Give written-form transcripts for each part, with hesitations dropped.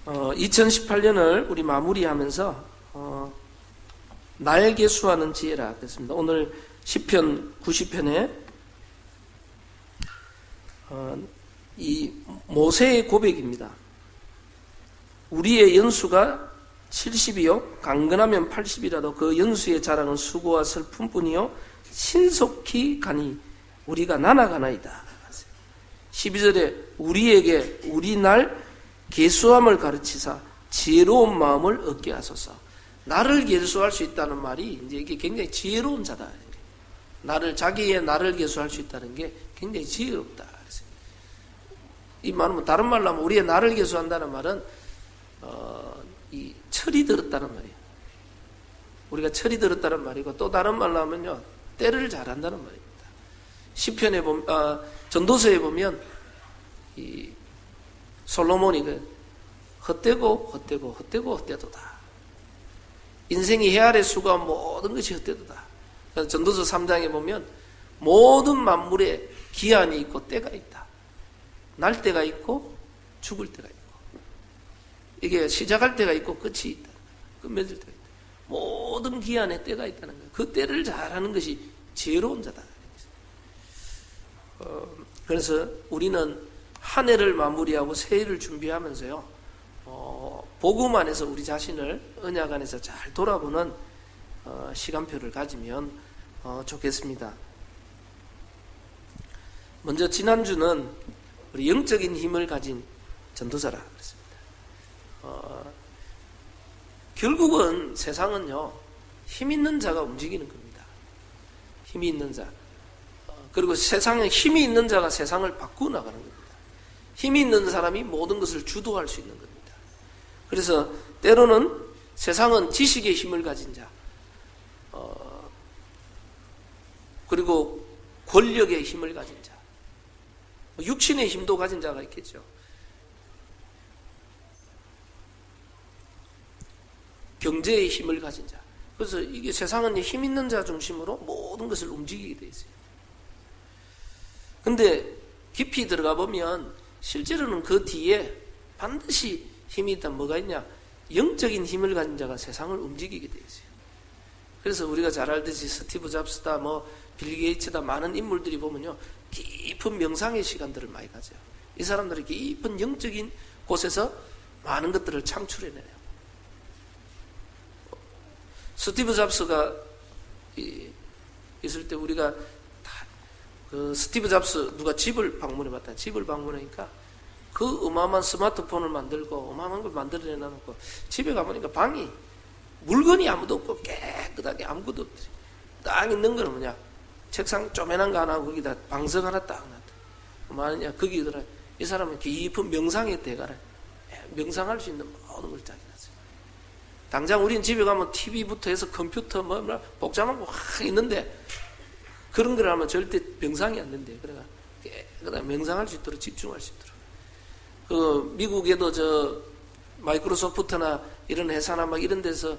2018년을 우리 마무리하면서 날 계수하는 지혜라 그랬습니다. 오늘 시편 90편에 이 모세의 고백입니다. 우리의 연수가 70이요 강건하면 80이라도 그 연수의 자랑은 수고와 슬픔뿐이요 신속히 가니 우리가 나나가나이다. 12절에 우리에게 우리 날 계수함을 가르치사 지혜로운 마음을 얻게 하소서. 나를 계수할 수 있다는 말이 이제 이게 굉장히 지혜로운 자다. 자기의 나를 계수할 수 있다는 게 굉장히 지혜롭다. 이 말은 다른 말로 하면 우리의 나를 계수한다는 말은 이 철이 들었다는 말이에요. 우리가 철이 들었다는 말이고 또 다른 말로 하면요 때를 잘한다는 말입니다. 시편에 보면 전도서에 보면 이 솔로몬이 헛되도다. 인생이 헤아릴 수가 모든 것이 헛되도다. 전도서 3장에 보면 모든 만물에 기한이 있고 때가 있다. 날 때가 있고 죽을 때가 있고 이게 시작할 때가 있고 끝이 있다. 끝맺을 때가 있다. 모든 기한에 때가 있다는 거예요. 그 때를 잘하는 것이 지혜로운 자다. 그래서 우리는 한 해를 마무리하고 새 해를 준비하면서요. 복음 안에서 우리 자신을 언약 안에서 잘 돌아보는 시간표를 가지면 좋겠습니다. 먼저 지난주는 우리 영적인 힘을 가진 전도자라 그랬습니다. 결국은 세상은요 힘 있는 자가 움직이는 겁니다. 힘이 있는 자. 그리고 세상에 힘이 있는 자가 세상을 바꾸어 나가는 겁니다. 힘이 있는 사람이 모든 것을 주도할 수 있는 겁니다. 그래서 때로는 세상은 지식의 힘을 가진 자, 그리고 권력의 힘을 가진 자, 육신의 힘도 가진 자가 있겠죠. 경제의 힘을 가진 자. 그래서 이게 세상은 힘 있는 자 중심으로 모든 것을 움직이게 되어 있어요. 근데 깊이 들어가 보면 실제로는 그 뒤에 반드시 힘이 있다. 뭐가 있냐? 영적인 힘을 가진 자가 세상을 움직이게 되어 있어요. 그래서 우리가 잘 알듯이 스티브 잡스다, 빌 게이츠다 많은 인물들이 보면요 깊은 명상의 시간들을 많이 가져요. 이 사람들이 깊은 영적인 곳에서 많은 것들을 창출해내요. 스티브 잡스가 있을 때 우리가 스티브 잡스 누가 집을 방문해봤다. 집을 방문하니까 그 어마어마한 스마트폰을 만들고 어마어마한 걸 만들어내놓고 집에 가보니까 방이 물건이 아무도 없고 깨끗하게 아무것도 없지. 딱 있는 거는 뭐냐? 책상 쪼매난 거 하나 거기다 방석 하나 딱 놨다. 뭐하느냐? 거기더라. 이 사람은 깊은 명상에 대가를 명상할 수 있는 모든 걸 짜게 놨어요. 당장 우리는 집에 가면 TV부터 해서 컴퓨터 복잡한 거 확 있는데 그런 걸 하면 절대 명상이 안 된대요. 그러니까 명상할 수 있도록 집중할 수 있도록. 미국에도 마이크로소프트나 이런 회사나 이런 데서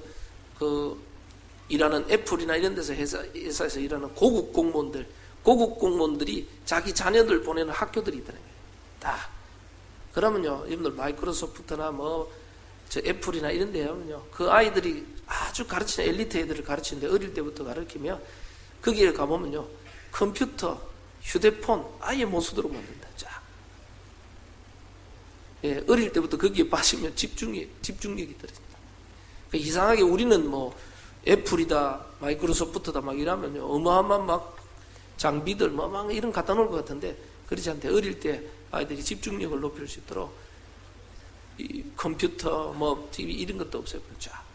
일하는 애플이나 이런 데서 회사에서 일하는 고급 공무원들이 자기 자녀들 보내는 학교들이 있다는 거예요. 다. 그러면요, 여러분들 마이크로소프트나 애플이나 이런 데 하면요, 그 아이들이 아주 가르치는 엘리트 애들을 가르치는데 어릴 때부터 가르치면 거기에 가보면요, 컴퓨터, 휴대폰 아예 못 쓰도록 만든다. 자. 예, 어릴 때부터 거기에 빠지면 집중력이 떨어진다. 그러니까 이상하게 우리는 애플이다, 마이크로소프트다 이러면 어마어마한 장비들 이런 갖다 놓을 것 같은데 그렇지 않대. 어릴 때 아이들이 집중력을 높일 수 있도록 이 컴퓨터, TV 이런 것도 없어요. 자.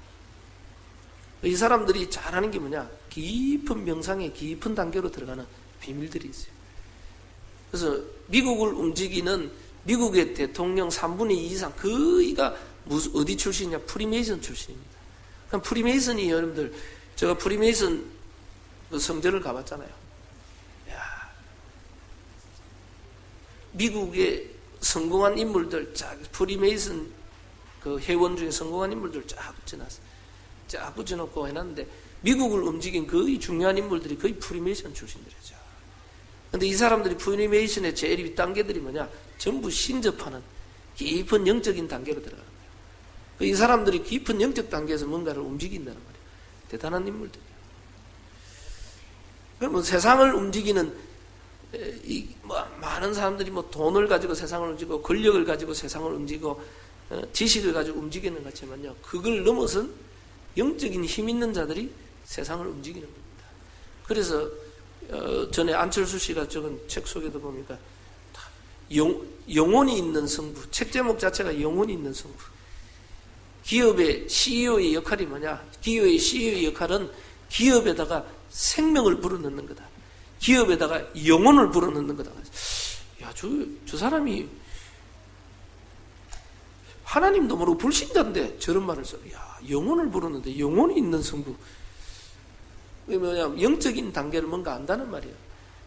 이 사람들이 잘하는 게 뭐냐? 깊은 명상의 깊은 단계로 들어가는 비밀들이 있어요. 그래서 미국을 움직이는 미국의 대통령 3분의 2 이상 거의가 어디 출신이냐? 프리메이슨 출신입니다. 그럼 프리메이슨이 여러분들 제가 프리메이슨 성전을 가봤잖아요. 야, 미국의 성공한 인물들 프리메이슨 회원 중에 성공한 인물들 쫙 붙여놨어요. 쫙 붙여놓고 해놨는데 미국을 움직인 거의 중요한 인물들이 거의 프리메이션 출신들이죠. 근데 이 사람들이 프리메이션의 제일 단계들이 뭐냐? 전부 신접하는 깊은 영적인 단계로 들어가는 거예요. 이 사람들이 깊은 영적 단계에서 뭔가를 움직인다는 말이에요. 대단한 인물들이에요. 그러면 세상을 움직이는 많은 사람들이 돈을 가지고 세상을 움직이고 권력을 가지고 세상을 움직이고 지식을 가지고 움직이는 것 같지만요, 그걸 넘어선 영적인 힘 있는 자들이 세상을 움직이는 겁니다. 그래서 전에 안철수 씨가 적은 책 속에도 보니까 영혼이 있는 성부, 책 제목 자체가 영혼이 있는 성부. 기업의 CEO의 역할이 뭐냐? 기업의 CEO의 역할은 기업에다가 생명을 불어넣는 거다. 기업에다가 영혼을 불어넣는 거다. 야, 저 사람이 하나님도 모르고 불신자인데 저런 말을 써. 야, 영혼을 불어넣는데 영혼이 있는 성부. 그게 뭐냐면 영적인 단계를 뭔가 안다는 말이에요.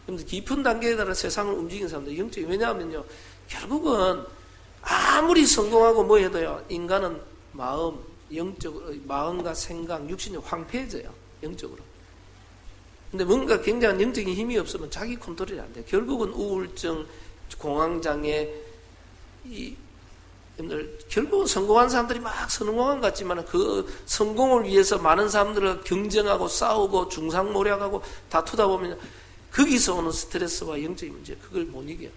그런데 깊은 단계에 따라 세상을 움직이는 사람들 영적인, 왜냐하면요, 결국은 아무리 성공하고 뭐 해도요, 인간은 마음, 영적으로, 마음과 생각, 육신이 황폐해져요. 영적으로. 근데 뭔가 굉장한 영적인 힘이 없으면 자기 컨트롤이 안 돼요. 결국은 우울증, 공황장애, 결국은 성공한 사람들이 막 성공한 것 같지만 그 성공을 위해서 많은 사람들을 경쟁하고 싸우고 중상모략하고 다투다 보면 거기서 오는 스트레스와 영적인 문제, 그걸 못 이겨요.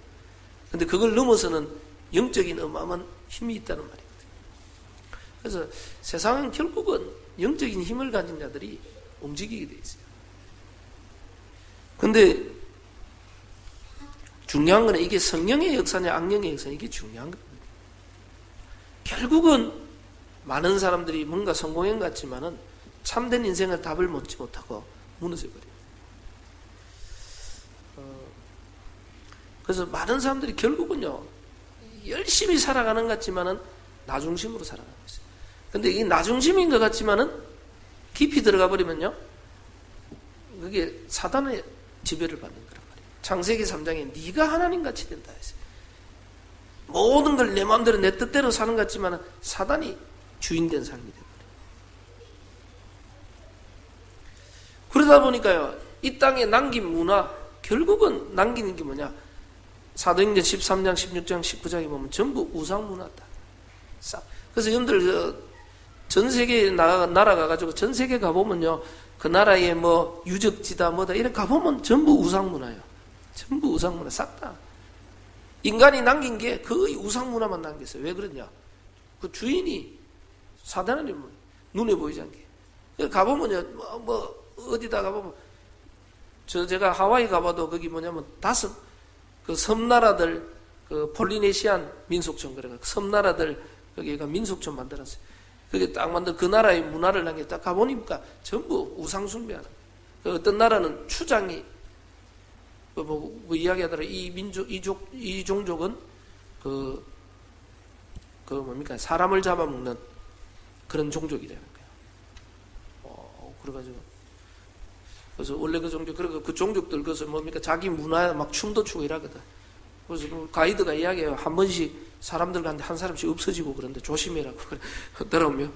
근데 그걸 넘어서는 영적인 어마어마한 힘이 있다는 말이거든요. 그래서 세상은 결국은 영적인 힘을 가진 자들이 움직이게 돼 있어요. 근데 중요한 건 이게 성령의 역사냐 악령의 역사냐, 이게 중요한 겁니다. 결국은 많은 사람들이 뭔가 성공한 것 같지만은 참된 인생을 답을 묻지 못하고 무너져버려요. 그래서 많은 사람들이 결국은요, 열심히 살아가는 것 같지만은 나중심으로 살아가고 있어요. 근데 이게 나중심인 것 같지만은 깊이 들어가 버리면요, 그게 사단의 지배를 받는 거란 말이에요. 창세기 3장에 네가 하나님같이 된다 했어요. 모든 걸 내 마음대로 내 뜻대로 사는 것 같지만 사단이 주인된 삶이 된 거예요. 그러다 보니까요, 이 땅에 남긴 문화, 결국은 남기는 게 뭐냐? 사도행전 13장, 16장, 19장에 보면 전부 우상 문화다. 그래서 여러분들 전 세계에 나라 가가지고 전 세계 가보면요, 그 나라에 뭐 유적지다 뭐다 이런 가보면 전부 우상 문화예요. 전부 우상 문화 싹 다. 인간이 남긴 게 거의 우상 문화만 남겼어요. 왜 그러냐? 그 주인이 사단의 눈에 보이지 않게. 가보면요, 뭐 어디다 가보면 제가 하와이 가봐도 거기 뭐냐면 5 그 섬나라들, 그 폴리네시안 민속촌, 그래가 섬나라들 거기가 민속촌 만들었어요. 그게 딱 만든 그 나라의 문화를 남겨 딱 가보니까 전부 우상 숭배하는. 그 어떤 나라는 추장이 뭐 이야기하더라. 이 민족, 이 종족은 그 뭡니까? 사람을 잡아먹는 그런 종족이라는 거예요. 그래가지고. 그래서 원래 그 종족, 그리고 그 종족들, 그래서 뭡니까? 자기 문화에 막 춤도 추고 이러거든. 그래서 그 가이드가 이야기해요. 한 번씩 사람들 가는데 한 사람씩 없어지고 그런데 조심해라고. 따라오면.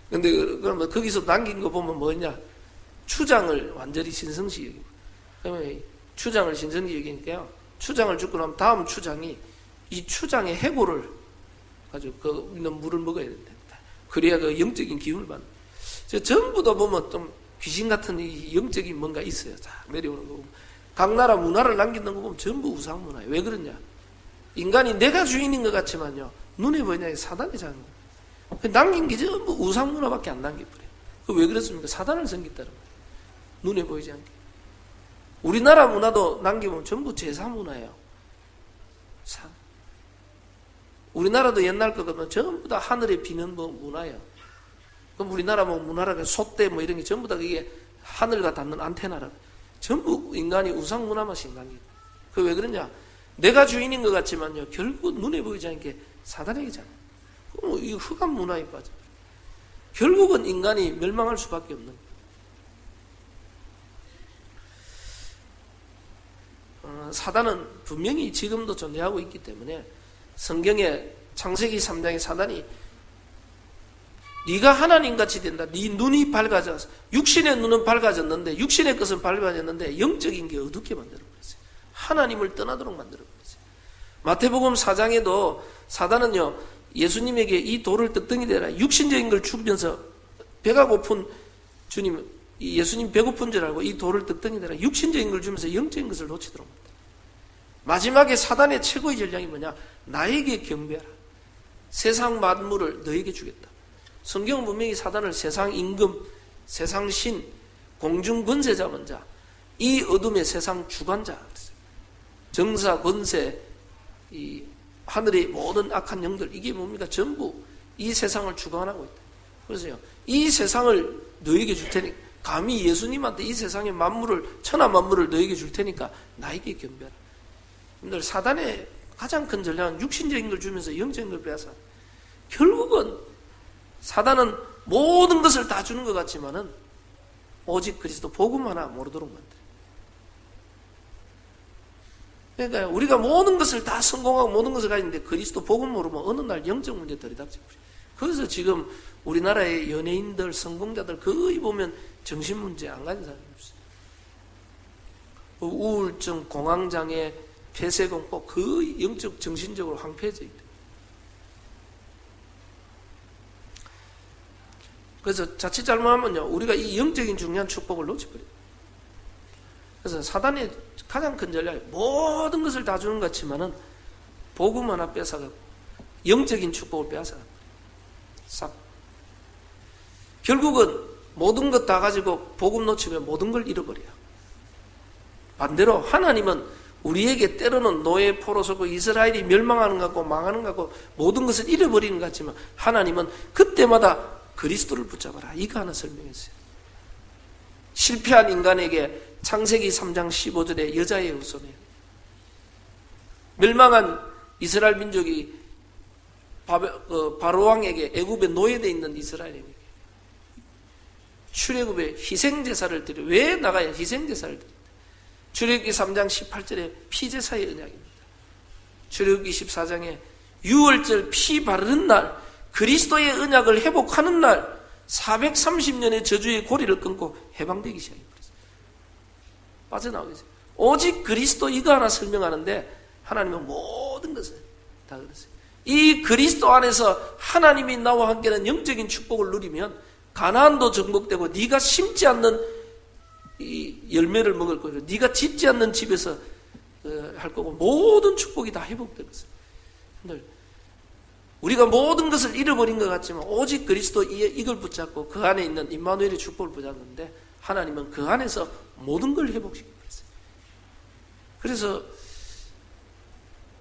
근데 그러면 거기서 남긴 거 보면 뭐냐? 추장을 완전히 신성시 여기고. 그러면 추장을 신성시 여기니까요. 추장을 죽고 나면 다음 추장이 이 추장의 해골을 가지고 그 있는 물을 먹어야 된다. 그래야 그 영적인 기운을 받는. 전부 다 보면 좀 귀신 같은 이 영적인 뭔가 있어요. 다 내려오는 거 보면. 각 나라 문화를 남기는 거 보면 전부 우상 문화예요. 왜 그러냐? 인간이 내가 주인인 것 같지만요, 눈에 보이냐? 사단이 자는 거예요. 남긴 게 전부 우상 문화밖에 안 남겨버려요. 왜 그렇습니까? 사단을 섬겼다는 거예요. 눈에 보이지 않게. 우리나라 문화도 남기면 전부 제사 문화예요. 우리나라도 옛날 거 보면 전부 다 하늘에 비는 뭐 문화예요. 그럼 우리나라 뭐 문화라 소떼 뭐 이런 게 전부 다 그게 하늘과 닿는 안테나라. 전부 인간이 우상 문화만씩 남기고. 그 왜 그러냐? 내가 주인인 것 같지만요, 결국 눈에 보이지 않게 사단에게잖아요. 그럼 이 흑암 문화에 빠져. 결국은 인간이 멸망할 수밖에 없는 거예요. 사단은 분명히 지금도 존재하고 있기 때문에 성경에 창세기 3장에 사단이 네가 하나님같이 된다. 네 눈이 밝아져서, 육신의 눈은 밝아졌는데, 육신의 것은 밝아졌는데 영적인 게 어둡게 만들어버렸어요. 하나님을 떠나도록 만들어버렸어요. 마태복음 4장에도 사단은요, 예수님에게 이 돌을 떡덩이 되라, 육신적인 걸 주면서 배가 고픈 주님, 예수님 배고픈 줄 알고 이 돌을 떡덩이 되라, 육신적인 걸 주면서 영적인 것을 놓치도록 합니다. 마지막에 사단의 최고의 전략이 뭐냐? 나에게 경배하라. 세상 만물을 너에게 주겠다. 성경은 분명히 사단을 세상 임금, 세상 신, 공중 권세 잡은 자, 이 어둠의 세상 주관자, 정사, 권세, 이 하늘의 모든 악한 영들, 이게 뭡니까? 전부 이 세상을 주관하고 있다. 그래서요, 이 세상을 너에게 줄 테니까, 감히 예수님한테 이 세상의 만물을, 천하 만물을 너에게 줄 테니까 나에게 경배하라. 여러분들, 사단의 가장 큰 전략은 육신적인 걸 주면서 영적인 걸 빼앗아. 결국은 사단은 모든 것을 다 주는 것 같지만은 오직 그리스도 복음 하나 모르도록 만들어요. 그러니까 우리가 모든 것을 다 성공하고 모든 것을 가지는데 그리스도 복음 모르면 어느 날 영적 문제 들이닥쳐버려요. 그래서 지금 우리나라의 연예인들, 성공자들 거의 보면 정신문제 안 가진 사람이 없어요. 우울증, 공황장애, 폐쇄공포, 거의 영적, 정신적으로 황폐해져 있다. 그래서 자칫 잘못하면요, 우리가 이 영적인 중요한 축복을 놓쳐버려요. 그래서 사단의 가장 큰 전략이 모든 것을 다 주는 것 같지만은 복음 하나 뺏어가고 영적인 축복을 뺏어가고 싹. 결국은 모든 것 다 가지고 복음 놓치면 모든 걸 잃어버려요. 반대로 하나님은 우리에게 때로는 노예 포로 속고 이스라엘이 멸망하는 것 같고 망하는 것 같고 모든 것을 잃어버리는 것 같지만 하나님은 그때마다 그리스도를 붙잡아라, 이거 하나 설명했어요. 실패한 인간에게 창세기 3장 15절에 여자의 후손이에요. 멸망한 이스라엘 민족이 바로왕에게 애굽에 노예되어 있는 이스라엘에게 출애굽에 희생제사를 드려. 왜 나가야 희생제사를 드린다? 출애굽기 3장 18절에 피제사의 언약입니다. 출애굽기 14장에 유월절 피 바르는 날, 그리스도의 언약을 회복하는 날 430년의 저주의 고리를 끊고 해방되기 시작해버렸어요. 빠져나오겠어요. 오직 그리스도, 이거 하나 설명하는데 하나님은 모든 것을 다 그랬어요. 이 그리스도 안에서 하나님이 나와 함께하는 영적인 축복을 누리면 가나안도 정복되고 네가 심지 않는 이 열매를 먹을 거고 네가 짓지 않는 집에서 할 거고 모든 축복이 다 회복될 것입니다. 우리가 모든 것을 잃어버린 것 같지만 오직 그리스도 이걸 붙잡고 그 안에 있는 임마누엘의 축복을 붙잡는데 하나님은 그 안에서 모든 걸 회복시켜버렸어요. 그래서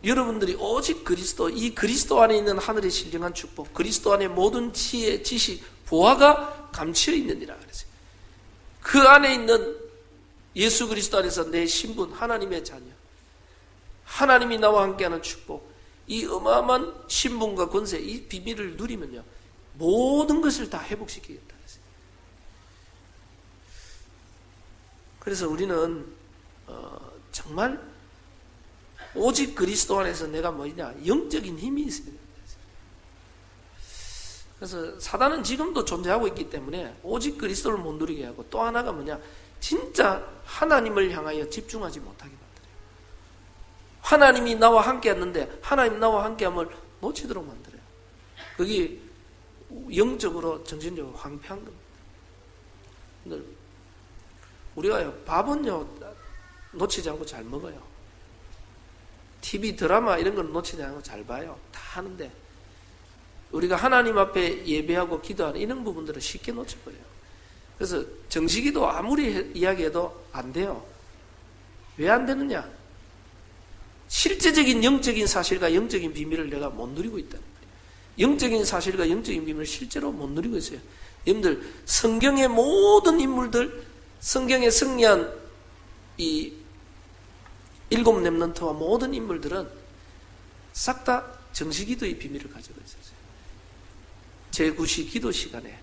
여러분들이 오직 그리스도, 이 그리스도 안에 있는 하늘의 신령한 축복, 그리스도 안에 모든 지혜, 지식, 보화가 감추어 있느니라 그랬어요. 그 안에 있는 예수 그리스도 안에서 내 신분, 하나님의 자녀, 하나님이 나와 함께하는 축복, 이 어마어마한 신분과 권세, 이 비밀을 누리면요 모든 것을 다 회복시키겠다 그랬어요. 그래서 우리는 정말 오직 그리스도 안에서 내가 뭐냐, 영적인 힘이 있어야 됩니다. 그래서 사단은 지금도 존재하고 있기 때문에 오직 그리스도를 못 누리게 하고, 또 하나가 뭐냐, 진짜 하나님을 향하여 집중하지 못하게 만들어요. 하나님이 나와 함께 했는데 하나님 나와 함께 함을 놓치도록 만들어요. 그게 영적으로 정신적으로 황폐한 겁니다. 우리가 밥은요 놓치지 않고 잘 먹어요. TV 드라마 이런 건 놓치지 않고 잘 봐요. 다 하는데 우리가 하나님 앞에 예배하고 기도하는 이런 부분들은 쉽게 놓쳐버려요. 그래서 정식기도 아무리 이야기해도 안 돼요. 왜 안 되느냐? 실제적인 영적인 사실과 영적인 비밀을 내가 못 누리고 있다는 거예요. 영적인 사실과 영적인 비밀을 실제로 못 누리고 있어요. 여러분들, 성경의 모든 인물들, 성경에 승리한 이 일곱 렘넌트와 모든 인물들은 싹 다 정식기도의 비밀을 가지고 있었어요. 제9시 기도 시간에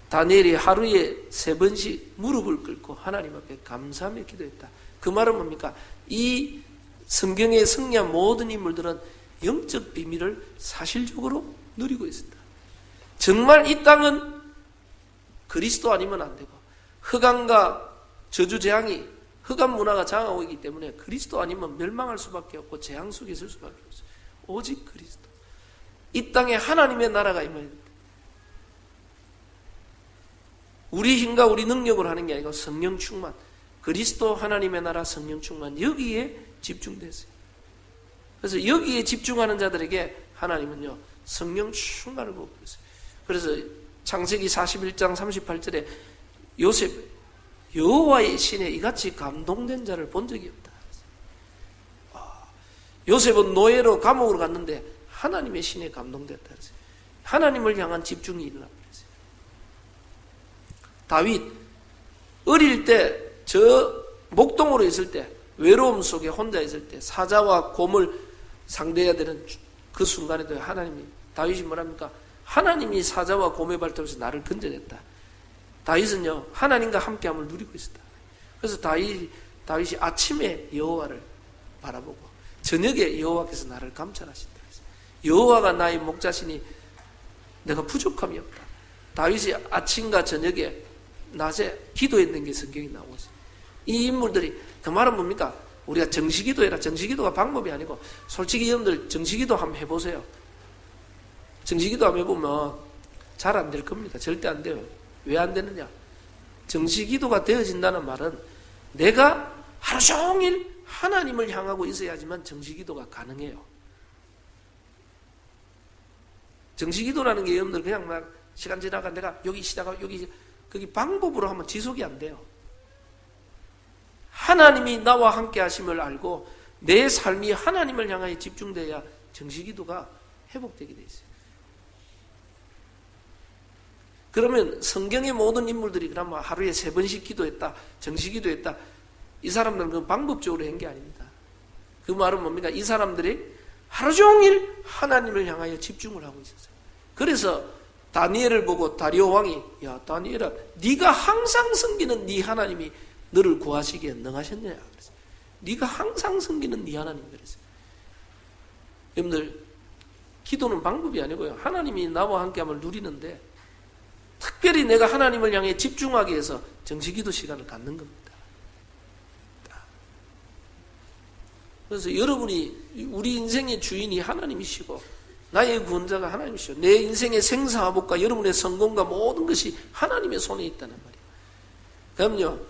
다니엘이 하루에 3번씩 무릎을 꿇고 하나님 앞에 감사하며 기도했다. 그 말은 뭡니까? 이 성경에 승리한 모든 인물들은 영적 비밀을 사실적으로 누리고 있습니다. 정말 이 땅은 그리스도 아니면 안 되고, 흑암과 저주 재앙이, 흑암 문화가 장하고 있기 때문에 그리스도 아니면 멸망할 수밖에 없고 재앙 속에 있을 수밖에 없어요. 오직 그리스도. 이 땅에 하나님의 나라가 임해야 된다. 우리 힘과 우리 능력으로 하는 게 아니고 성령 충만, 그리스도 하나님의 나라 성령 충만, 여기에 집중됐어요. 그래서 여기에 집중하는 자들에게 하나님은요 성령 충만을 보고 있어요. 그래서 창세기 41장 38절에 요셉, 여호와의 신에 이같이 감동된 자를 본 적이 없다. 요셉은 노예로 감옥으로 갔는데 하나님의 신에 감동됐다. 하나님을 향한 집중이 일어나버렸어요. 다윗 어릴 때 저 목동으로 있을 때, 외로움 속에 혼자 있을 때 사자와 곰을 상대해야 되는 그 순간에도 하나님이, 다윗이 뭐랍니까? 하나님이 사자와 곰의 발톱에서 나를 건져냈다. 다윗은요 하나님과 함께함을 누리고 있었다. 그래서 다윗이 아침에 여호와를 바라보고 저녁에 여호와께서 나를 감찰하신다. 여호와가 나의 목자시니 내가 부족함이 없다. 다윗이 아침과 저녁에 낮에 기도했는 게 성경에 나오고 있어요. 이 인물들이, 그 말은 뭡니까? 우리가 정시기도해라. 정시기도가 방법이 아니고, 솔직히 여러분들 정시기도 한번 해보세요. 정시기도 한번 해보면 잘 안 될 겁니다. 절대 안 돼요. 왜 안 되느냐? 정시기도가 되어진다는 말은 내가 하루 종일 하나님을 향하고 있어야지만 정시기도가 가능해요. 정시기도라는 게 여러분들 그냥 막 시간 지나가 내가 여기 시작하고 여기 거기 방법으로 하면 지속이 안 돼요. 하나님이 나와 함께 하심을 알고 내 삶이 하나님을 향하여 집중돼야 정시기도가 회복되게 돼 있어요. 그러면 성경의 모든 인물들이 그나마 하루에 3번씩 기도했다, 정시기도했다, 이 사람들은 그 방법적으로 한 게 아닙니다. 그 말은 뭡니까? 이 사람들이 하루 종일 하나님을 향하여 집중을 하고 있었어요. 그래서 다니엘을 보고 다리오 왕이, 야 다니엘아, 네가 항상 섬기는 네 하나님이 너를 구하시기에 능하셨느냐 그랬어요. 네가 항상 섬기는 네 하나님 그랬어요. 여러분들 기도는 방법이 아니고요, 하나님이 나와 함께함을 누리는데 특별히 내가 하나님을 향해 집중하기 위해서 정시기도 시간을 갖는 겁니다. 그래서 여러분이, 우리 인생의 주인이 하나님이시고 나의 구원자가 하나님이시고 내 인생의 생사화복과 여러분의 성공과 모든 것이 하나님의 손에 있다는 말이에요. 그럼요,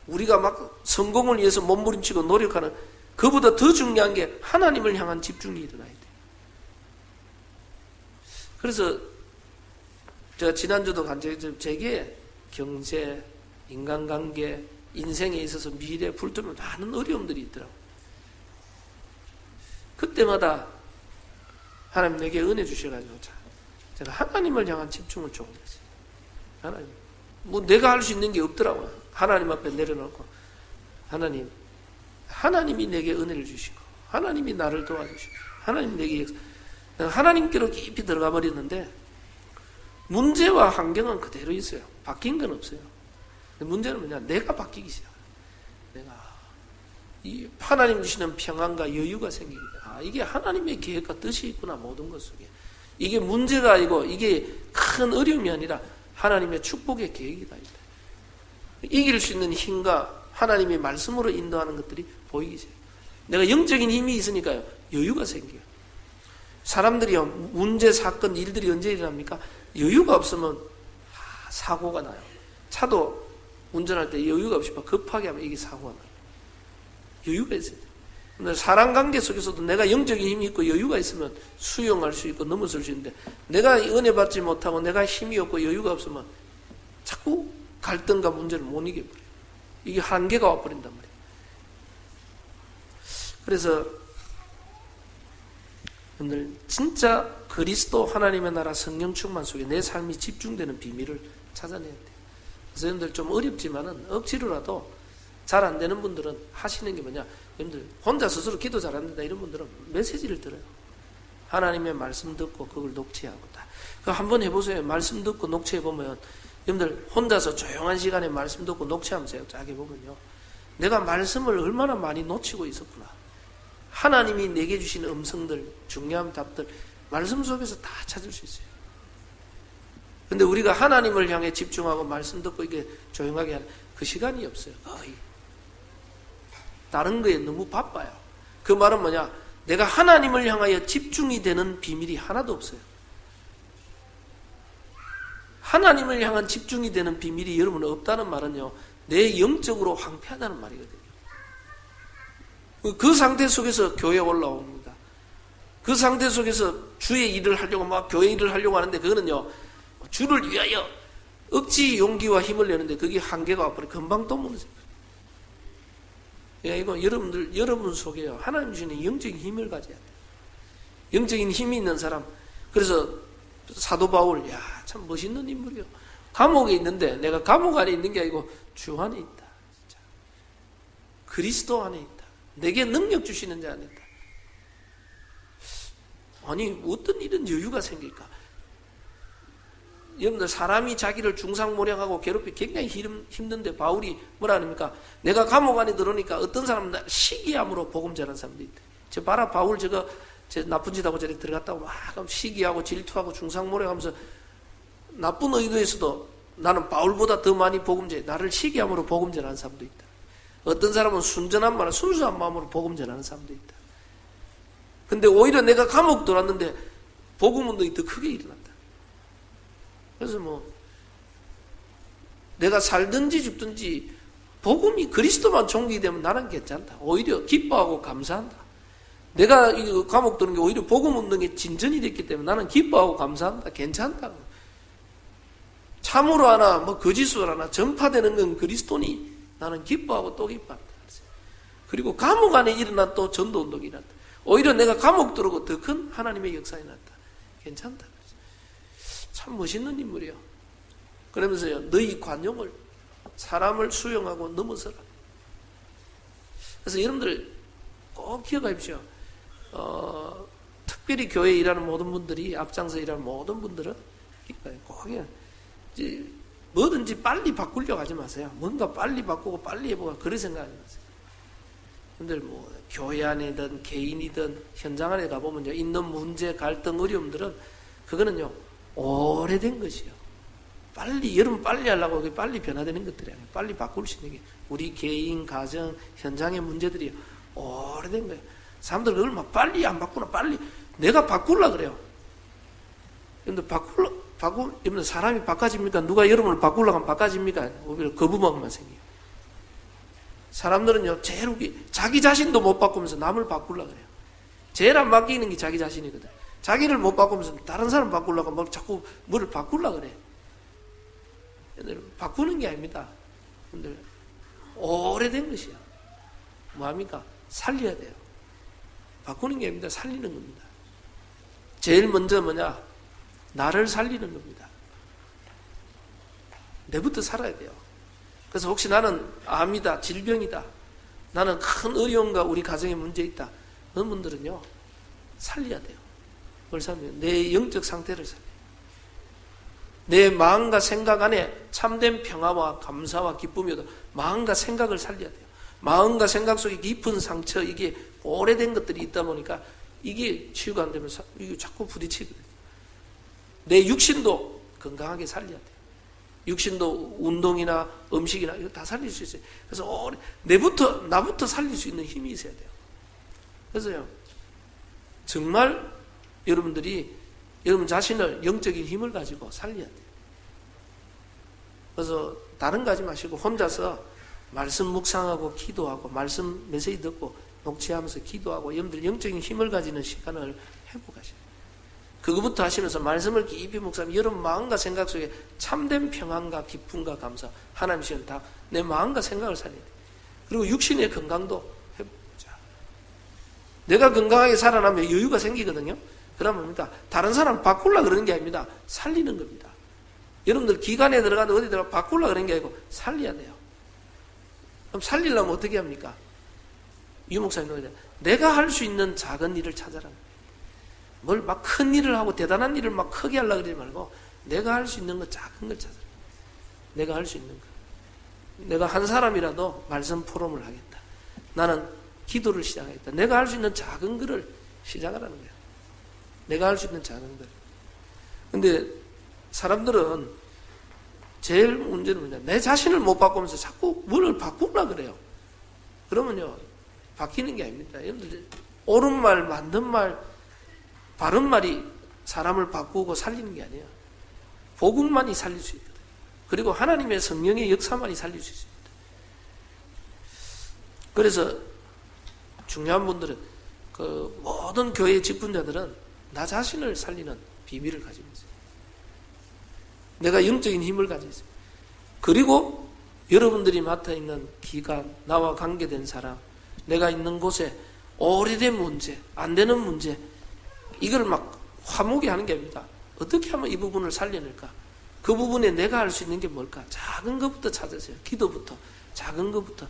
우리가 막 성공을 위해서 몸부림치고 노력하는, 그보다 더 중요한 게 하나님을 향한 집중이 일어나야 돼요. 그래서 제가 지난주도 제게 경제, 인간관계, 인생에 있어서 미래, 불투명 많은 어려움들이 있더라고요. 그때마다 하나님 내게 은혜 주셔가지고 제가 하나님을 향한 집중을 조금 했어요. 하나님, 뭐 내가 할 수 있는 게 없더라고요. 하나님 앞에 내려놓고 하나님이 내게 은혜를 주시고 하나님이 나를 도와주시고 하나님 내게, 하나님께로 깊이 들어가 버렸는데 문제와 환경은 그대로 있어요. 바뀐 건 없어요. 근데 문제는 뭐냐? 내가 바뀌기 시작해요. 내가 이 하나님 주시는 평안과 여유가 생기게 돼요. 아, 이게 하나님의 계획과 뜻이 있구나, 모든 것 속에. 이게 문제가 아니고 이게 큰 어려움이 아니라 하나님의 축복의 계획이다. 이길 수 있는 힘과 하나님의 말씀으로 인도하는 것들이 보이기 시작해요. 내가 영적인 힘이 있으니까요, 여유가 생겨요. 사람들이요, 문제, 사건, 일들이 언제 일어납니까? 여유가 없으면 사고가 나요. 차도 운전할 때 여유가 없이 급하게 하면 이게 사고가 나요. 여유가 있어야 돼요. 근데 사람 관계 속에서도 내가 영적인 힘이 있고 여유가 있으면 수용할 수 있고 넘어설 수 있는데, 내가 은혜 받지 못하고 내가 힘이 없고 여유가 없으면 자꾸 갈등과 문제를 못 이겨버려요. 이게 한계가 와버린단 말이에요. 그래서 여러분들 진짜 그리스도 하나님의 나라 성령 충만 속에 내 삶이 집중되는 비밀을 찾아내야 돼요. 그래서 여러분들 좀 어렵지만은 억지로라도 잘 안 되는 분들은 하시는 게 뭐냐? 여러분들 혼자 스스로 기도 잘 안 된다 이런 분들은 메시지를 들어요. 하나님의 말씀 듣고 그걸 녹취하고 다. 그거 한번 해보세요. 말씀 듣고 녹취해보면 여러분들 혼자서 조용한 시간에 말씀 듣고 녹취하면서 쫙 해보면요, 내가 말씀을 얼마나 많이 놓치고 있었구나. 하나님이 내게 주신 음성들, 중요한 답들 말씀 속에서 다 찾을 수 있어요. 근데 우리가 하나님을 향해 집중하고 말씀 듣고 이게 조용하게 하는 그 시간이 없어요. 거의 다른 거에 너무 바빠요. 그 말은 뭐냐? 내가 하나님을 향하여 집중이 되는 비밀이 하나도 없어요. 하나님을 향한 집중이 되는 비밀이 여러분 없다는 말은요, 내 영적으로 황폐하다는 말이거든요. 그 상태 속에서 교회에 올라옵니다. 그 상태 속에서 주의 일을 하려고 막 교회 일을 하려고 하는데, 그거는요, 주를 위하여 억지 용기와 힘을 내는데 그게 한계가 와버려 금방 또 무너져요. 이거 여러분 속에요, 하나님 주시는 영적인 힘을 가져야 돼요. 영적인 힘이 있는 사람. 그래서 사도 바울, 참 멋있는 인물이요. 감옥에 있는데, 내가 감옥 안에 있는 게 아니고 주 안에 있다. 진짜. 그리스도 안에 있다. 내게 능력 주시는 자 안에 있다. 아니, 어떤 이런 여유가 생길까? 여러분들, 사람이 자기를 중상모략하고 괴롭히 굉장히 힘든데 바울이 뭐라 합니까? 내가 감옥 안에 들어오니까 어떤 사람은 시기함으로 복음 전하는 사람도 있대. 저 봐라, 바울 저거 나쁜 짓 하고 저리 들어갔다고 막 시기하고 질투하고 중상모략하면서 나쁜 의도에서도 나는 바울보다 더 많이 복음 전해, 나를 시기함으로 복음 전하는 사람도 있다. 어떤 사람은 순전한 마음, 순수한 마음으로 복음 전하는 사람도 있다. 근데 오히려 내가 감옥 들어왔는데 복음 운동이 더 크게 일어난다. 그래서 내가 살든지 죽든지 복음이 그리스도만 존귀되면 나는 괜찮다. 오히려 기뻐하고 감사한다. 내가 이 감옥 들은 게 오히려 복음 운동의 진전이 됐기 때문에 나는 기뻐하고 감사한다. 괜찮다. 참으로 하나 거짓으로 하나 전파되는 건 그리스도니 나는 기뻐하고 또 기뻐한다. 그리고 감옥 안에 일어난 또 전도 운동이 일어났다. 오히려 내가 감옥 들어오고 더 큰 하나님의 역사가 일어났다. 괜찮다. 참 멋있는 인물이요. 그러면서요, 너희 관용을, 사람을 수용하고 넘어서라. 그래서 여러분들 꼭 기억하십시오. 특별히 교회에 일하는 모든 분들이, 앞장서 일하는 모든 분들은 꼭 뭐든지 빨리 바꾸려고 하지 마세요. 뭔가 빨리 바꾸고 빨리 해보고 그런 생각하지 마세요. 여러분들 교회 안이든 개인이든 현장 안에 가보면요, 있는 문제, 갈등, 어려움들은 그거는요 오래된 것이요. 여러분 빨리 하려고 빨리 변화되는 것들이 아니에요. 빨리 바꿀 수 있는 게 우리 개인, 가정, 현장의 문제들이 오래된 거예요. 사람들 그걸 막 빨리 안 바꾸나, 빨리 내가 바꾸려 그래요. 여러분들 여러분들 사람이 바꿔집니까? 누가 여러분을 바꾸려고 하면 바꿔집니까? 오히려 거부감만 생겨요. 사람들은요, 제일 자기 자신도 못 바꾸면서 남을 바꾸려고 그래요. 제일 안 바뀌는 게 자기 자신이거든. 자기를 못 바꾸면서 다른 사람 바꾸려고 하면 자꾸 뭐를 바꾸려고 그래. 바꾸는 게 아닙니다. 오래된 것이야. 뭐합니까? 살려야 돼요. 바꾸는 게 아닙니다. 살리는 겁니다. 제일 먼저 뭐냐? 나를 살리는 겁니다. 내부터 살아야 돼요. 그래서 혹시 나는 암이다, 질병이다, 나는 큰 어려움과 우리 가정에 문제 있다, 그런 분들은요 살려야 돼요. 뭘 살려야 돼요? 내 영적 상태를 살려야 돼요. 내 마음과 생각 안에 참된 평화와 감사와 기쁨이어도 마음과 생각을 살려야 돼요. 마음과 생각 속에 깊은 상처, 이게 오래된 것들이 있다 보니까 이게 치유가 안 되면 이게 자꾸 부딪히거든요. 내 육신도 건강하게 살려야 돼요. 육신도 운동이나 음식이나 이거 다 살릴 수 있어요. 그래서 나부터 살릴 수 있는 힘이 있어야 돼요. 그래서요, 정말 여러분들이 여러분 자신을 영적인 힘을 가지고 살려야 돼요. 그래서 다른 거 하지 마시고 혼자서 말씀 묵상하고 기도하고 말씀 메시지 듣고 녹취하면서 기도하고 여러분들 영적인 힘을 가지는 시간을 회복하셔야 돼요. 그거부터 하시면서 말씀을 깊이 묵상하면 여러분 마음과 생각 속에 참된 평안과 기쁨과 감사, 하나님께서는 다 내 마음과 생각을 살려야 돼요. 그리고 육신의 건강도 회복하자. 내가 건강하게 살아나면 여유가 생기거든요. 그러면 뭡니까? 다른 사람 바꾸려고 그러는 게 아닙니다. 살리는 겁니다. 여러분들 기관에 들어가는데 어디 들어가 바꾸려고 그러는 게 아니고 살려야 돼요. 그럼 살리려면 어떻게 합니까? 유 목사님, 내가 할 수 있는 작은 일을 찾아라. 뭘 막 큰 일을 하고 대단한 일을 막 크게 하려고 그러지 말고 내가 할 수 있는 거 작은 걸 찾아라. 내가 할 수 있는 거. 내가 한 사람이라도 말씀 포럼을 하겠다. 나는 기도를 시작하겠다. 내가 할 수 있는 작은 거를 시작하라는 거야. 내가 할 수 있는 작은 것. 근데 사람들은 제일 문제는 뭐냐? 내 자신을 못 바꾸면서 자꾸 뭘 바꾸려고 그래요. 그러면요, 바뀌는 게 아닙니다. 여러분들 옳은 말, 맞는 말, 바른 말이 사람을 바꾸고 살리는 게 아니에요. 복음만이 살릴 수 있거든요. 그리고 하나님의 성령의 역사만이 살릴 수 있습니다. 그래서 중요한 분들은 그 모든 교회의 직분자들은 나 자신을 살리는 비밀을 가지고 있어요. 내가 영적인 힘을 가지고 있어요. 그리고 여러분들이 맡아 있는 기관, 나와 관계된 사람, 내가 있는 곳에 오래된 문제, 안 되는 문제, 이걸 막 화목이 하는 게 아닙니다. 어떻게 하면 이 부분을 살려낼까? 그 부분에 내가 할 수 있는 게 뭘까? 작은 것부터 찾으세요. 기도부터. 작은 것부터.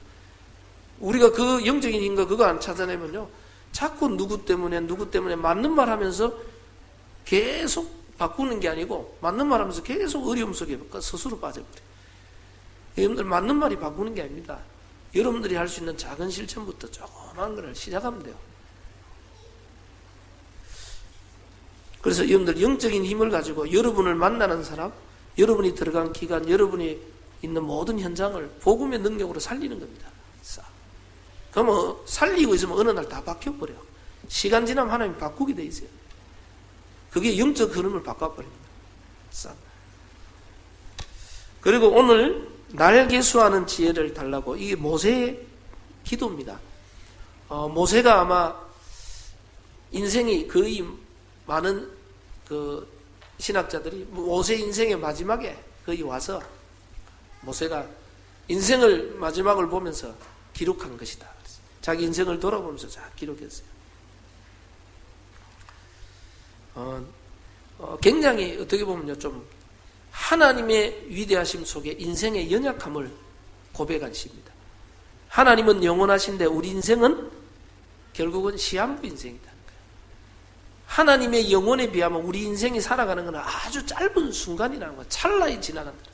우리가 그 영적인 힘과 그거 안 찾아내면요, 자꾸 누구 때문에 맞는 말 하면서 계속 바꾸는 게 아니고, 맞는 말 하면서 계속 어려움 속에 스스로 빠져버려요. 여러분들 맞는 말이 바꾸는 게 아닙니다. 여러분들이 할 수 있는 작은 실천부터 조그만 걸 시작하면 돼요. 그래서 여러분들 영적인 힘을 가지고 여러분을 만나는 사람, 여러분이 들어간 기간, 여러분이 있는 모든 현장을 복음의 능력으로 살리는 겁니다. 그러면 살리고 있으면 어느 날 다 바뀌어버려요. 시간 지나면 하나님이 바꾸게 돼 있어요. 그게 영적 흐름을 바꿔버립니다. 그리고 오늘 날 계수하는 지혜를 달라고, 이게 모세의 기도입니다. 모세가 아마 인생이 거의 많은 그 신학자들이 모세 인생의 마지막에 거의 와서 모세가 인생을 마지막을 보면서 기록한 것이다. 자기 인생을 돌아보면서 기록했어요. 굉장히 어떻게 보면요, 좀 하나님의 위대하심 속에 인생의 연약함을 고백한 시입니다. 하나님은 영원하신데 우리 인생은 결국은 시한부 인생이다. 하나님의 영혼에 비하면 우리 인생이 살아가는 건 아주 짧은 순간이라는 거야. 찰나에 지나간다.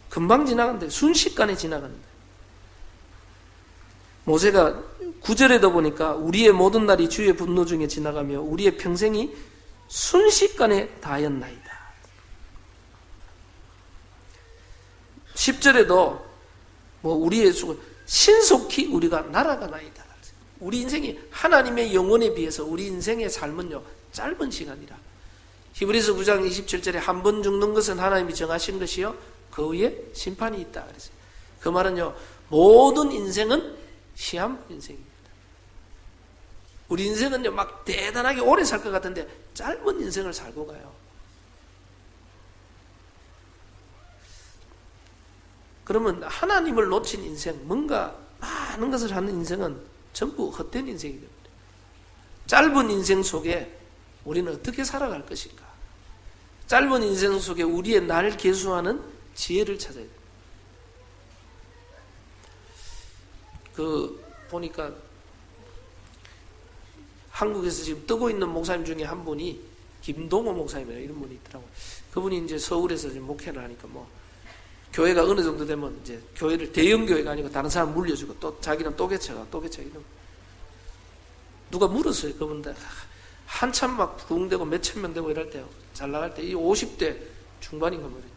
금방 지나간다. 순식간에 지나간다. 모세가 9절에도 보니까 우리의 모든 날이 주의 분노 중에 지나가며 우리의 평생이 순식간에 다하였나이다. 10절에도 우리의 신속히 우리가 날아가나이다. 우리 인생이 하나님의 영혼에 비해서 우리 인생의 삶은요, 짧은 시간이라. 히브리서 9장 27절에 한 번 죽는 것은 하나님이 정하신 것이요, 그 후에 심판이 있다. 그랬어요. 그 말은요, 모든 인생은 시한부 인생입니다. 우리 인생은요, 막 대단하게 오래 살 것 같은데 짧은 인생을 살고 가요. 그러면 하나님을 놓친 인생, 뭔가 많은 것을 하는 인생은 전부 헛된 인생이 됩니다. 짧은 인생 속에 우리는 어떻게 살아갈 것인가? 짧은 인생 속에 우리의 날 계수하는 지혜를 찾아야 됩니다. 보니까 한국에서 지금 뜨고 있는 목사님 중에 한 분이 김동호 목사님이라는 이런 분이 있더라고요. 그분이 이제 서울에서 지금 목회를 하니까 교회가 어느 정도 되면 이제 교회를 대형 교회가 아니고 다른 사람 물려주고 또 자기는 또 개척하고 이런. 누가 물었어요. 그분들 한참 막 부흥되고 몇천 명 되고 이럴 때, 잘 나갈 때, 이 50대 중반인가 말이에요.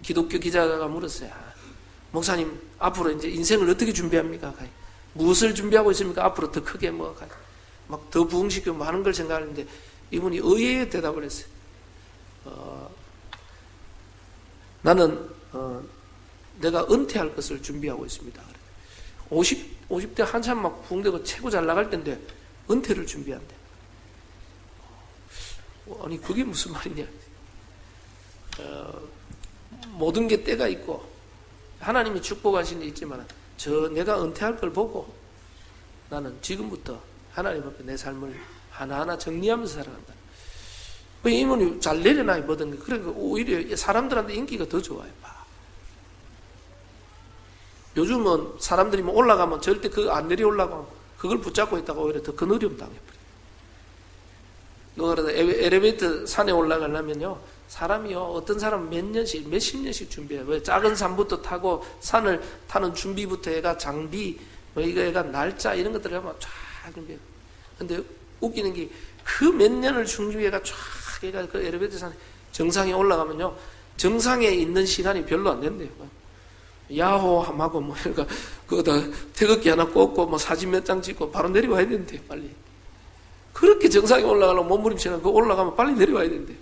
기독교 기자가 물었어요. 목사님, 앞으로 이제 인생을 어떻게 준비합니까? 무엇을 준비하고 있습니까? 앞으로 더 크게 막 더 부흥시키고 많은 걸 생각하는데, 이분이 의외의 대답을 했어요. 나는 내가 은퇴할 것을 준비하고 있습니다. 50대 한참 막 부흥되고 최고 잘 나갈 때인데 은퇴를 준비한대. 아니 그게 무슨 말이냐. 모든 게 때가 있고 하나님이 축복하신 게 있지만 내가 은퇴할 걸 보고 나는 지금부터 하나님 앞에 내 삶을 하나하나 정리하면서 살아간다. 이분이 잘 내려놔야 뭐든 그러니까 오히려 사람들한테 인기가 더 좋아요. 요즘은 사람들이 올라가면 절대 그거 안 내려 올라가고 그걸 붙잡고 있다가 오히려 더 큰 어려움 당해버려요. 그러다 엘리베이터 산에 올라가려면요, 사람이요, 어떤 사람은 몇십 년씩 준비해요. 왜? 작은 산부터 타고 산을 타는 준비부터 해가 장비, 이거 해가 날짜 이런 것들을 하면 쫙 준비해요. 근데 웃기는 게 그 몇 년을 준비해가 쫙 해가 그 엘리베이터 산 정상에 올라가면요, 정상에 있는 시간이 별로 안 된대요. 야호하고 뭐 그러니까 그거다 태극기 하나 꽂고 뭐 사진 몇 장 찍고 바로 내려와야 되는데 빨리 그렇게 정상에 올라가려면 몸부림치는 그 올라가면 빨리 내려와야 되는데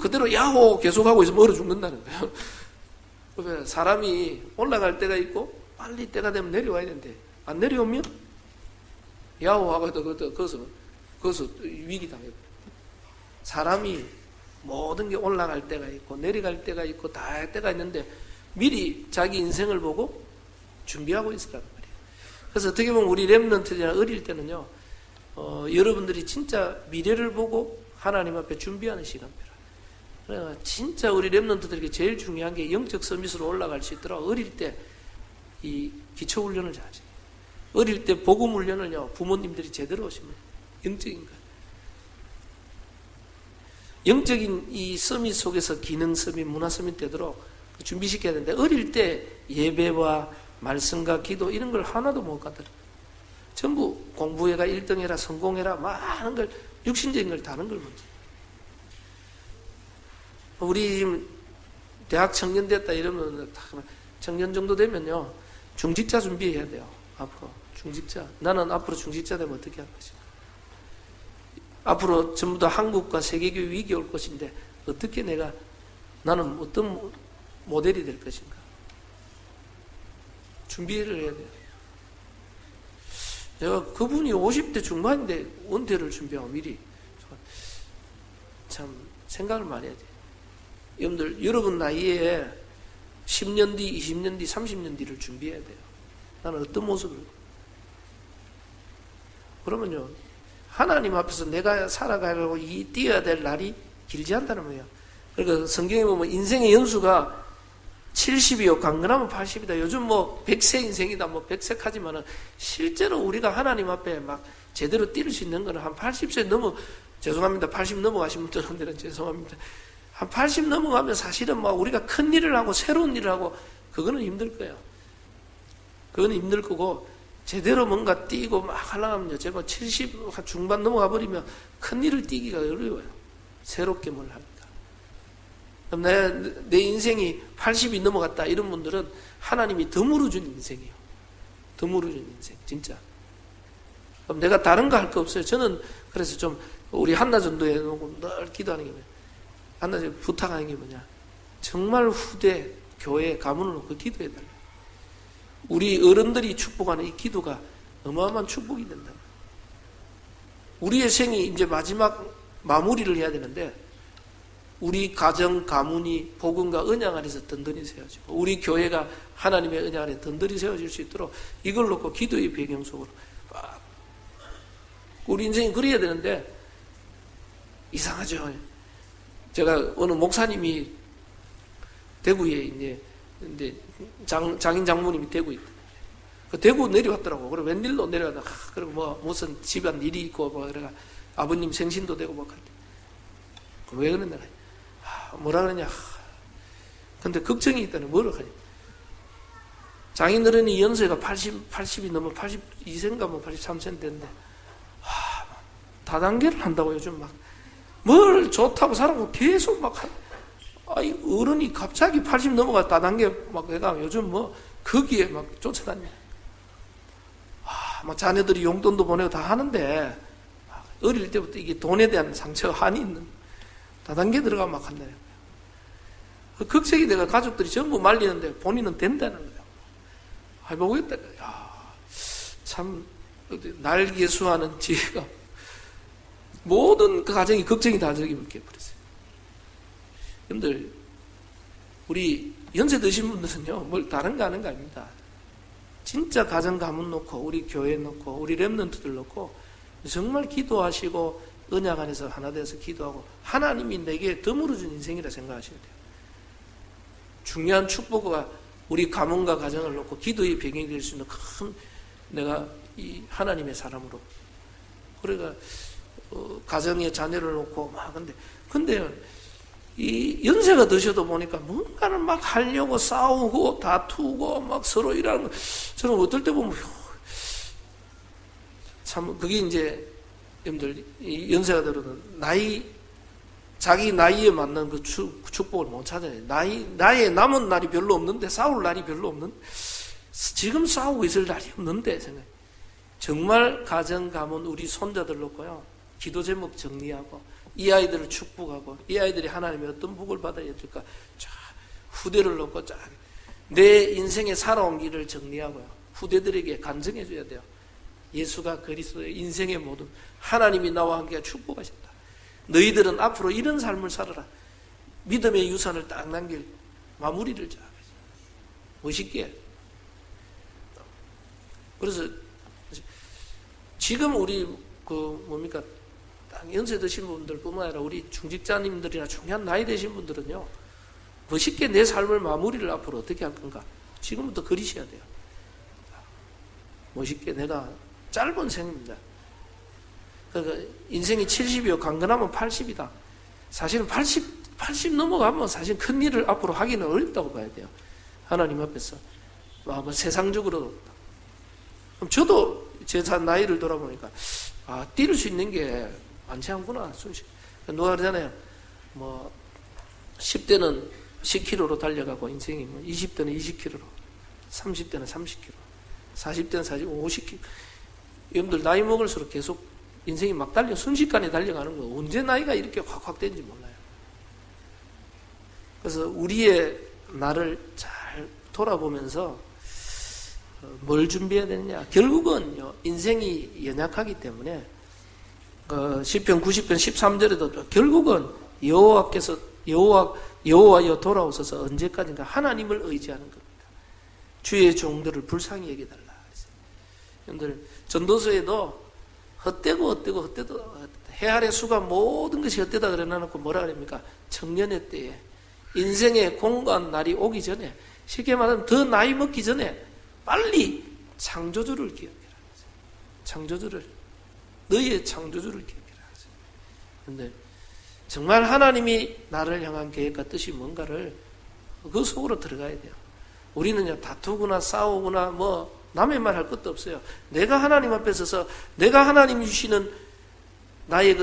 그대로 야호 계속하고 있으면 얼어 죽는다는 거예요. 사람이 올라갈 때가 있고 빨리 때가 되면 내려와야 되는데 안 내려오면 야호하고 거기서 위기 당해버려. 사람이 모든 게 올라갈 때가 있고 내려갈 때가 있고 다 할 때가 있는데 미리 자기 인생을 보고 준비하고 있으라는 말이에요. 그래서 어떻게 보면 우리 렘넌트들이나 어릴 때는요, 여러분들이 진짜 미래를 보고 하나님 앞에 준비하는 시간표라. 그러니까 진짜 우리 렘넌트들에게 제일 중요한 게 영적 서밋으로 올라갈 수 있도록 어릴 때 이 기초 훈련을 잘하지. 어릴 때 복음 훈련을요 부모님들이 제대로 하시면 영적인 거예요. 영적인 이 서밋 속에서 기능 서밋, 문화 서밋 되도록 준비시켜야 되는데 어릴 때 예배와 말씀과 기도 이런 걸 하나도 못 갖다 줘. 전부 공부해라, 1등해라, 성공해라, 많은 걸 육신적인 걸 다른 걸 먼저. 우리 지금 대학 청년 됐다 이러면 청년 정도 되면요 중직자 준비해야 돼요. 앞으로 중직자. 나는 앞으로 중직자 되면 어떻게 할 것인가. 앞으로 전부 다 한국과 세계교회 위기 올 것인데 어떻게 나는 어떤 모델이 될 것인가. 준비를 해야 돼요. 내가 그분이 50대 중반인데 은퇴를 준비하고 미리 참 생각을 많이 해야 돼요. 여러분들 여러분 나이에 10년 뒤, 20년 뒤, 30년 뒤를 준비해야 돼요. 나는 어떤 모습을. 그러면요 하나님 앞에서 내가 살아가려고 뛰어야 될 날이 길지 않다는 거예요. 그러니까 성경에 보면 인생의 연수가 70이요 강건하면 80이다. 요즘 뭐 100세 인생이다 뭐 100세 하지만은 실제로 우리가 하나님 앞에 막 제대로 뛸 수 있는 거는 한 80세 죄송합니다. 80 넘어가신 분들은 죄송합니다. 한 80 넘어가면 사실은 막 우리가 큰 일을 하고 새로운 일을 하고 그거는 힘들 거예요. 그거는 힘들 거고 제대로 뭔가 뛰고 막 하려면요. 제가 70 중반 넘어가 버리면 큰 일을 뛰기가 어려워요. 새롭게 뭘 하니까. 그럼 내 인생이 80이 넘어갔다 이런 분들은 하나님이 덤으로 준 인생이에요. 덤으로 준 인생 진짜. 그럼 내가 다른 거 할 거 없어요. 저는 그래서 좀 우리 한나전도에 늘 기도하는 게 뭐냐. 한나전도 부탁하는 게 뭐냐. 정말 후대 교회 가문을 놓고 기도해달라요. 우리 어른들이 축복하는 이 기도가 어마어마한 축복이 된다. 우리의 생이 이제 마지막 마무리를 해야 되는데 우리 가정, 가문이 복음과 언약 안에서 든든히 세워지고 우리 교회가 하나님의 언약 안에 든든히 세워질 수 있도록 이걸 놓고 기도의 배경 속으로 우리 인생이 그래야 되는데 이상하죠. 제가 어느 목사님이 대구에 이제 장인 장모님이 대구에 있다. 그 대구 내려왔더라고. 그래 웬일로 내려가다. 그리고 뭐 무슨 집안 일이 있고 뭐 그래가 아버님 생신도 되고 뭐 그랬대. 왜 그랬나? 뭐라 그러냐. 근데 걱정이 있다는 뭐라 하냐. 장인어른이 연세가 80이 넘어 82세인가 뭐 83세인데 됐는데 다단계를 한다고 요즘 막 뭘 좋다고 사람고 계속 막 아이 어른이 갑자기 80 넘어가 다단계 막 해가 요즘 뭐 거기에 막 쫓아다니. 막 자녀들이 용돈도 보내고 다 하는데 어릴 때부터 이게 돈에 대한 상처 한이 있는 다단계 들어가 막 한다는 거예요. 극색이 내가 가족들이 전부 말리는데 본인은 된다는 거예요. 해보겠다. 참 날 예수하는 지혜가 모든 그 가정이 걱정이 다 저기 묶여버렸어요. 여러분들 우리 연세 드신 분들은요 뭘 다른 거 하는 거 아닙니다. 진짜 가정 가문 놓고 우리 교회 놓고 우리 렘넌트들 놓고 정말 기도하시고 언약 안에서 하나 돼서 기도하고 하나님이 내게 덤으로 준 인생이라 생각하셔야 돼요. 중요한 축복과 우리 가문과 가정을 놓고 기도의 배경이 될 수 있는 큰 내가 이 하나님의 사람으로 그러니까 가정의 자녀를 놓고 막 근데 이 연세가 드셔도 보니까 뭔가를 막 하려고 싸우고 다투고 막 서로 일하는 거 저는 어떨 때 보면 참 그게 이제 여러분들 이 연세가 들어도 나이 자기 나이에 맞는 그 축복을 못 찾아요. 나의 남은 날이 별로 없는데, 싸울 날이 별로 없는, 지금 싸우고 있을 날이 없는데, 생각. 정말 가정, 가문, 우리 손자들 놓고요, 기도 제목 정리하고, 이 아이들을 축복하고, 이 아이들이 하나님의 어떤 복을 받아야 될까, 쫙, 후대를 놓고 쫙, 내 인생에 살아온 길을 정리하고요, 후대들에게 간증해줘야 돼요. 예수가 그리스도의 인생의 모든, 하나님이 나와 함께 축복하셨다. 너희들은 앞으로 이런 삶을 살아라. 믿음의 유산을 딱 남길 마무리를 잘 멋있게. 그래서 지금 우리 연세 드신 분들뿐만 아니라 우리 중직자님들이나 중요한 나이 되신 분들은요, 멋있게 내 삶을 마무리를 앞으로 어떻게 할 건가? 지금부터 그리셔야 돼요. 멋있게 내가 짧은 생입니다. 그러니까 인생이 70이요. 강건하면 80이다. 사실은 80 넘어가면 사실 큰 일을 앞으로 하기는 어렵다고 봐야 돼요. 하나님 앞에서. 세상적으로. 그럼 저도 제 나이를 돌아보니까, 뛸 수 있는 게 많지 않구나. 누가 그러잖아요. 10대는 10km로 달려가고, 인생이 20대는 20km로, 30대는 30km, 40대는 50km. 여러분들 나이 먹을수록 계속 인생이 막 순식간에 달려가는 거예요. 언제 나이가 이렇게 확 되는지 몰라요. 그래서 우리의 나를 잘 돌아보면서 뭘 준비해야 되느냐. 결국은 인생이 연약하기 때문에 시편 90편 13절에도 결국은 여호와여 돌아오소서 언제까지인가 하나님을 의지하는 겁니다. 주의 종들을 불쌍히 여겨달라. 여러분들 전도서에도 헛되고 해 아래 수가 모든 것이 헛되다 그래놓고 뭐라 그럽니까? 청년의 때에 인생의 공고한 날이 오기 전에, 쉽게 말하면 더 나이 먹기 전에 빨리 창조주를 기억해라. 너희의 창조주를 기억해라. 그런데 정말 하나님이 나를 향한 계획과 뜻이 뭔가를 그 속으로 들어가야 돼요. 우리는요, 다투거나 싸우거나 남의 말 할 것도 없어요. 내가 하나님 앞에 서서 내가 하나님이 주시는 나의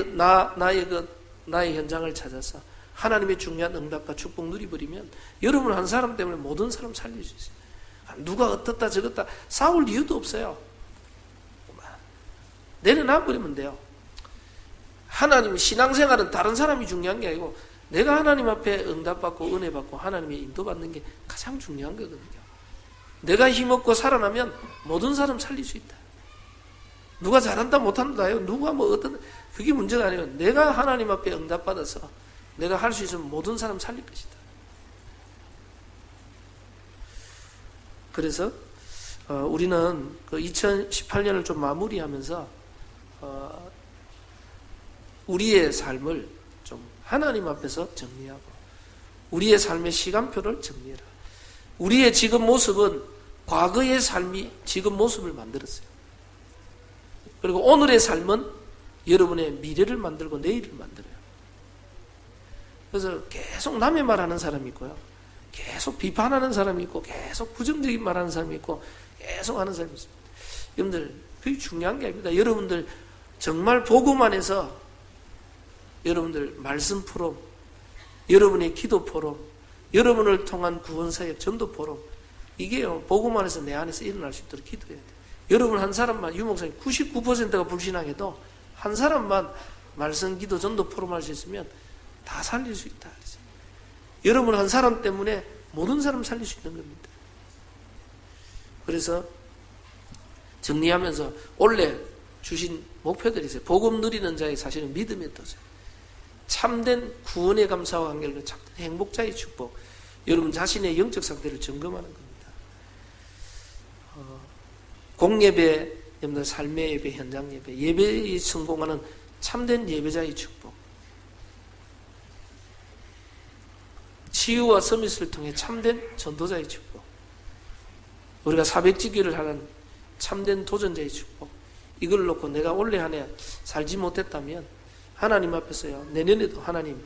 현장을 찾아서 하나님의 중요한 응답과 축복 누리버리면 여러분 한 사람 때문에 모든 사람 살릴 수 있어요. 누가 어떻다 저렇다 싸울 이유도 없어요. 내려놔버리면 돼요. 하나님 신앙생활은 다른 사람이 중요한 게 아니고 내가 하나님 앞에 응답받고 은혜받고 하나님의 인도받는 게 가장 중요한 거거든요. 내가 힘없고 살아나면 모든 사람 살릴 수 있다. 누가 잘한다 못한다요. 누가 그게 문제가 아니에요. 내가 하나님 앞에 응답받아서 내가 할 수 있으면 모든 사람 살릴 것이다. 그래서 우리는 그 2018년을 좀 마무리하면서 우리의 삶을 좀 하나님 앞에서 정리하고 우리의 삶의 시간표를 정리해라. 우리의 지금 모습은 과거의 삶이 지금 모습을 만들었어요. 그리고 오늘의 삶은 여러분의 미래를 만들고 내일을 만들어요. 그래서 계속 남의 말하는 사람이 있고요. 계속 비판하는 사람이 있고 계속 부정적인 말하는 사람이 있고 계속 하는 사람이 있습니다. 여러분들 그게 중요한 게 아닙니다. 여러분들 정말 복음 안에서 여러분들 말씀 포럼, 여러분의 기도 포럼, 여러분을 통한 구원사역 전도 포럼, 이게요 복음 안에서 내 안에서 일어날 수 있도록 기도해야 돼요. 여러분 한 사람만, 유목사님 99%가 불신앙해도 한 사람만 말씀 기도 전도 포럼 할 수 있으면 다 살릴 수 있다. 여러분 한 사람 때문에 모든 사람 살릴 수 있는 겁니다. 그래서 정리하면서 원래 주신 목표들이 있어요. 복음 누리는 자의 사실은 믿음의 도죠. 참된 구원의 감사와 관계를 참된 행복자의 축복. 여러분 자신의 영적 상태를 점검하는 겁니다. 공예배, 여러분들 삶의 예배, 현장 예배, 예배에 성공하는 참된 예배자의 축복. 치유와 서밋을 통해 참된 전도자의 축복. 우리가 사백지기를 하는 참된 도전자의 축복. 이걸 놓고 내가 올해 한 해 살지 못했다면 하나님 앞에서요, 내년에도 하나님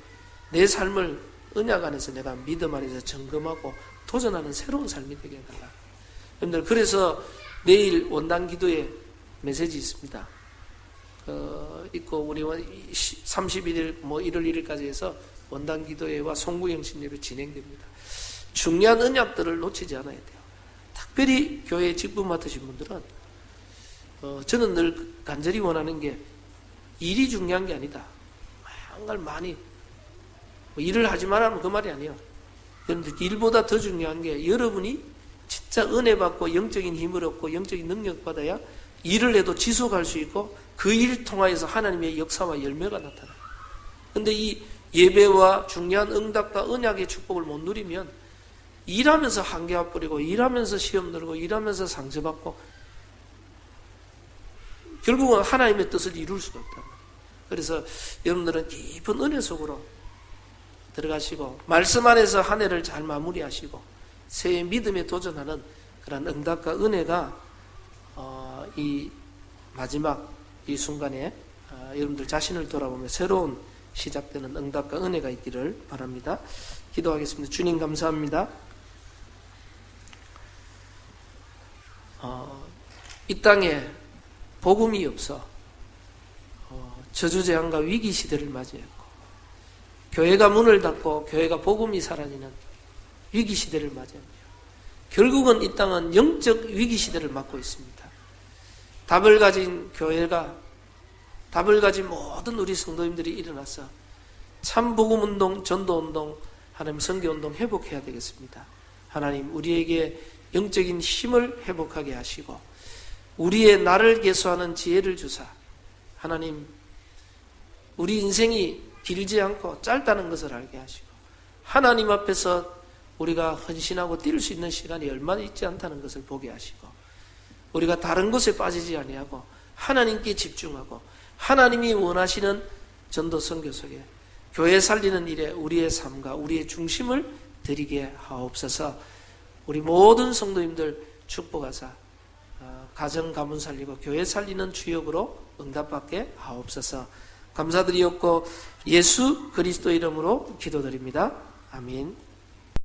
내 삶을 언약 안에서 내가 믿음 안에서 점검하고 도전하는 새로운 삶이 되게 해달라. 여러분들 그래서 내일 원단 기도에 메시지 있습니다. 있고 우리 31일 1월 1일까지 해서 원단 기도회와 송구영 신예배 진행됩니다. 중요한 언약들을 놓치지 않아야 돼요. 특별히 교회 직분 맡으신 분들은 저는 늘 간절히 원하는 게 일이 중요한 게 아니다. 정말 많이 일을 하지 말라면 그 말이 아니에요. 여러분들 일보다 더 중요한 게 여러분이 진짜 은혜 받고 영적인 힘을 얻고 영적인 능력 받아야 일을 해도 지속할 수 있고 그 일 통하여서 하나님의 역사와 열매가 나타나요. 그런데 이 예배와 중요한 응답과 언약의 축복을 못 누리면 일하면서 한계와 뿌리고 일하면서 시험 들고 일하면서 상처받고 결국은 하나님의 뜻을 이룰 수가 없다. 그래서 여러분들은 깊은 은혜 속으로 들어가시고 말씀 안에서 한 해를 잘 마무리하시고 새해 믿음에 도전하는 그런 응답과 은혜가 이 마지막 이 순간에 여러분들 자신을 돌아보며 새로운 시작되는 응답과 은혜가 있기를 바랍니다. 기도하겠습니다. 주님 감사합니다. 이 땅에 복음이 없어 저주재앙과 위기 시대를 맞이했고 교회가 문을 닫고 교회가 복음이 사라지는 위기 시대를 맞이합니다. 결국은 이 땅은 영적 위기 시대를 맞고 있습니다. 답을 가진 교회가 답을 가진 모든 우리 성도님들이 일어나서 참 복음운동, 전도운동, 하나님 선교운동 회복해야 되겠습니다. 하나님 우리에게 영적인 힘을 회복하게 하시고 우리의 나를 계수하는 지혜를 주사 하나님 우리 인생이 길지 않고 짧다는 것을 알게 하시고 하나님 앞에서 우리가 헌신하고 뛸 수 있는 시간이 얼마 있지 않다는 것을 보게 하시고 우리가 다른 것에 빠지지 아니하고 하나님께 집중하고 하나님이 원하시는 전도 선교 속에 교회 살리는 일에 우리의 삶과 우리의 중심을 드리게 하옵소서. 우리 모든 성도님들 축복하사 가정 가문 살리고 교회 살리는 주역으로 응답받게 하옵소서. 감사드리옵고 예수 그리스도 이름으로 기도드립니다. 아멘.